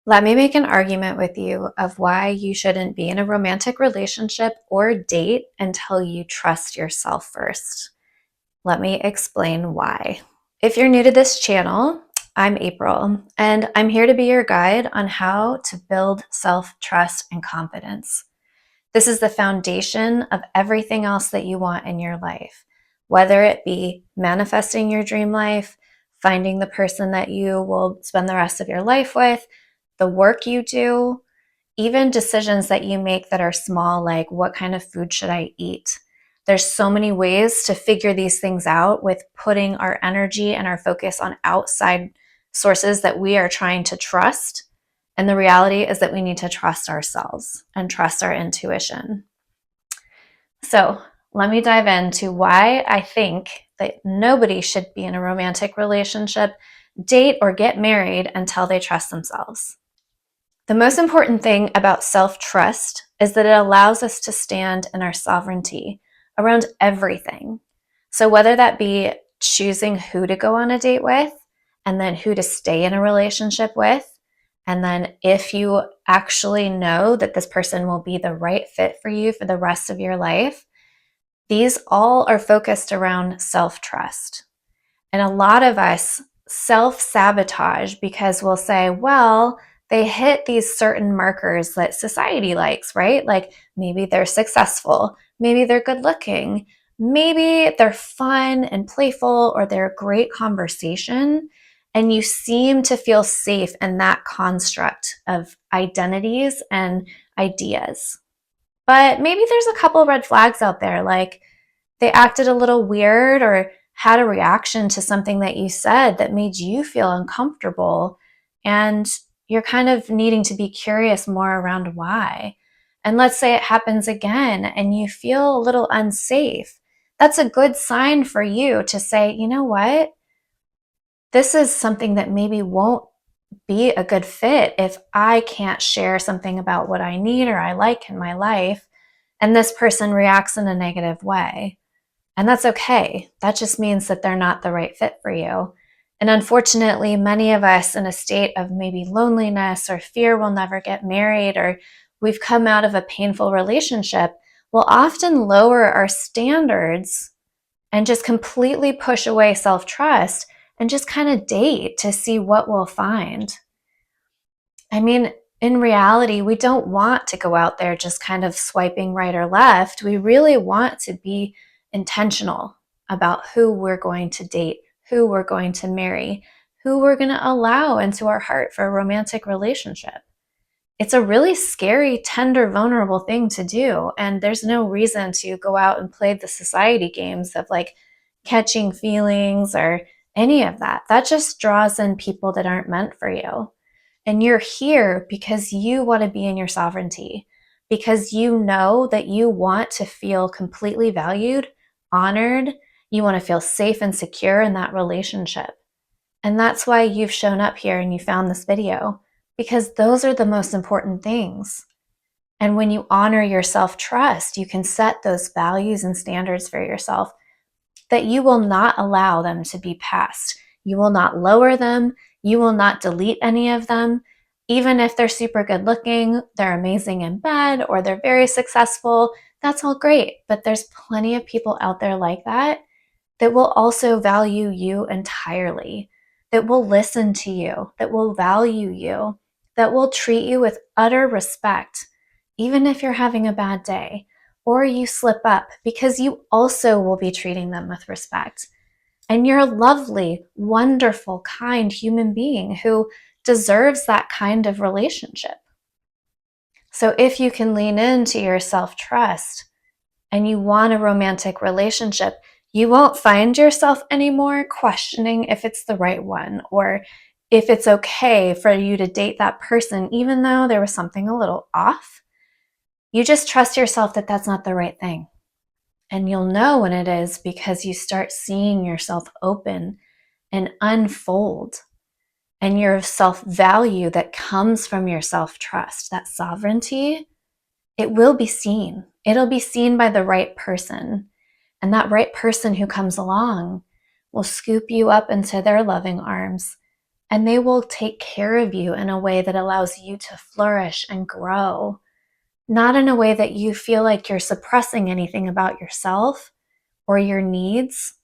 Let me make an argument with you of why you shouldn't be in a romantic relationship or date until you trust yourself first. Let me explain why. If you're new to this channel, I'm April, and I'm here to be your guide on how to build self-trust and confidence. This is the foundation of everything else that you want in your life, whether it be manifesting your dream life, finding the person that you will spend the rest of your life with, the work you do, even decisions that you make that are small, like what kind of food should I eat? There's so many ways to figure these things out with putting our energy and our focus on outside sources that we are trying to trust. And the reality is that we need to trust ourselves and trust our intuition. So let me dive into why I think that nobody should be in a romantic relationship, date, or get married until they trust themselves. The most important thing about self-trust is that it allows us to stand in our sovereignty around everything. So whether that be choosing who to go on a date with, and then who to stay in a relationship with, and then if you actually know that this person will be the right fit for you for the rest of your life, these all are focused around self-trust. And a lot of us self-sabotage because we'll say, well, they hit these certain markers that society likes, right? Like maybe they're successful, maybe they're good looking, maybe they're fun and playful, or they're a great conversation. And you seem to feel safe in that construct of identities and ideas. But maybe there's a couple red flags out there, like they acted a little weird or had a reaction to something that you said that made you feel uncomfortable. And you're kind of needing to be curious more around why. And let's say it happens again and you feel a little unsafe. That's a good sign for you to say, you know what? This is something that maybe won't be a good fit if I can't share something about what I need or I like in my life, and this person reacts in a negative way. And that's okay. That just means that they're not the right fit for you. And unfortunately, many of us in a state of maybe loneliness or fear we'll never get married, or we've come out of a painful relationship, will often lower our standards and just completely push away self-trust and just kind of date to see what we'll find. I mean, in reality, we don't want to go out there just kind of swiping right or left. We really want to be intentional about who we're going to date, who we're going to marry, who we're going to allow into our heart for a romantic relationship. It's a really scary, tender, vulnerable thing to do. And there's no reason to go out and play the society games of like catching feelings or any of that. That just draws in people that aren't meant for you. And you're here because you want to be in your sovereignty, because you know that you want to feel completely valued, honored. You want to feel safe and secure in that relationship. And that's why you've shown up here and you found this video, because those are the most important things. And when you honor your self-trust, you can set those values and standards for yourself that you will not allow them to be passed. You will not lower them. You will not delete any of them. Even if they're super good looking, they're amazing in bed, or they're very successful, that's all great. But there's plenty of people out there like that that will also value you entirely, that will listen to you, that will value you, that will treat you with utter respect, even if you're having a bad day or you slip up, because you also will be treating them with respect. And you're a lovely, wonderful, kind human being who deserves that kind of relationship. So if you can lean into your self-trust and you want a romantic relationship, you won't find yourself anymore questioning if it's the right one or if it's okay for you to date that person, even though there was something a little off. You just trust yourself that that's not the right thing. And you'll know when it is because you start seeing yourself open and unfold, and your self-value that comes from your self-trust, that sovereignty, it will be seen. It'll be seen by the right person. And that right person who comes along will scoop you up into their loving arms and they will take care of you in a way that allows you to flourish and grow, not in a way that you feel like you're suppressing anything about yourself or your needs,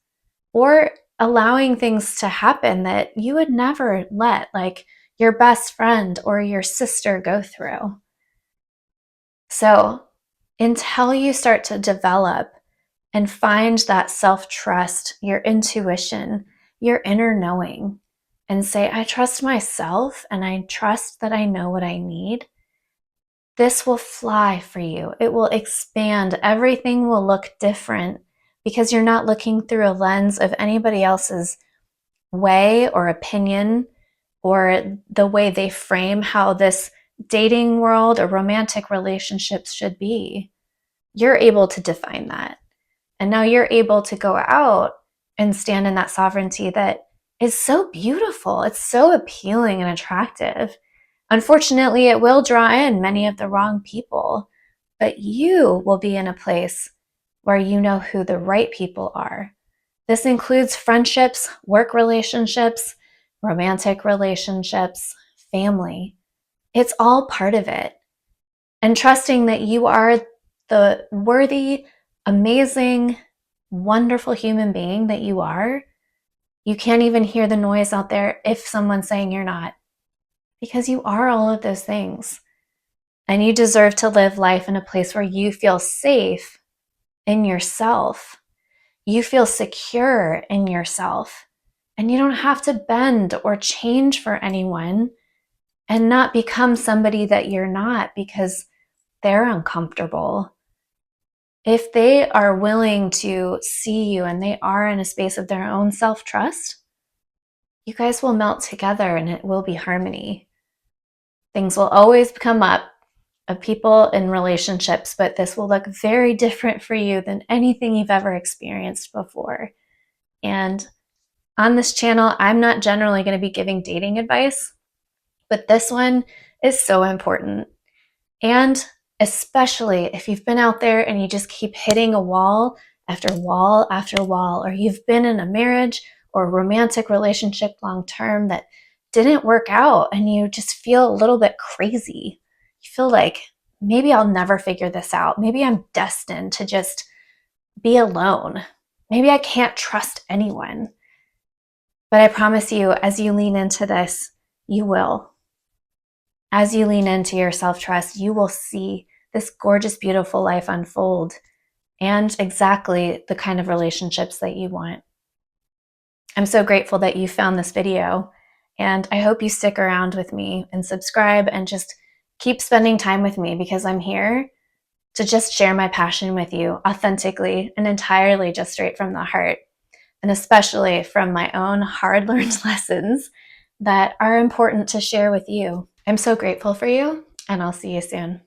or allowing things to happen that you would never let, like your best friend or your sister, go through. So, until you start to develop and find that self-trust, your intuition, your inner knowing, and say, I trust myself and I trust that I know what I need, this will fly for you. It will expand. Everything will look different because you're not looking through a lens of anybody else's way or opinion or the way they frame how this dating world or romantic relationships should be. You're able to define that. And now you're able to go out and stand in that sovereignty that is so beautiful. It's so appealing and attractive. Unfortunately, it will draw in many of the wrong people, but you will be in a place where you know who the right people are. This includes friendships, work relationships, romantic relationships, family. It's all part of it. And trusting that you are the worthy, amazing, wonderful human being that you are. You can't even hear the noise out there if someone's saying you're not, because you are all of those things. And you deserve to live life in a place where you feel safe in yourself. You feel secure in yourself. And you don't have to bend or change for anyone and not become somebody that you're not because they're uncomfortable. If they are willing to see you and they are in a space of their own self-trust, you guys will melt together and it will be harmony. Things will always come up of people in relationships, but this will look very different for you than anything you've ever experienced before. And on this channel, I'm not generally going to be giving dating advice, but this one is so important. And especially if you've been out there and you just keep hitting a wall after wall after wall, or you've been in a marriage or a romantic relationship long term that didn't work out and you just feel a little bit crazy. You feel like maybe I'll never figure this out. Maybe I'm destined to just be alone. Maybe I can't trust anyone. But I promise you, as you lean into this, you will. As you lean into your self-trust, you will see this gorgeous, beautiful life unfold and exactly the kind of relationships that you want. I'm so grateful that you found this video, and I hope you stick around with me and subscribe and just keep spending time with me, because I'm here to just share my passion with you authentically and entirely just straight from the heart, and especially from my own hard-learned lessons that are important to share with you. I'm so grateful for you, and I'll see you soon.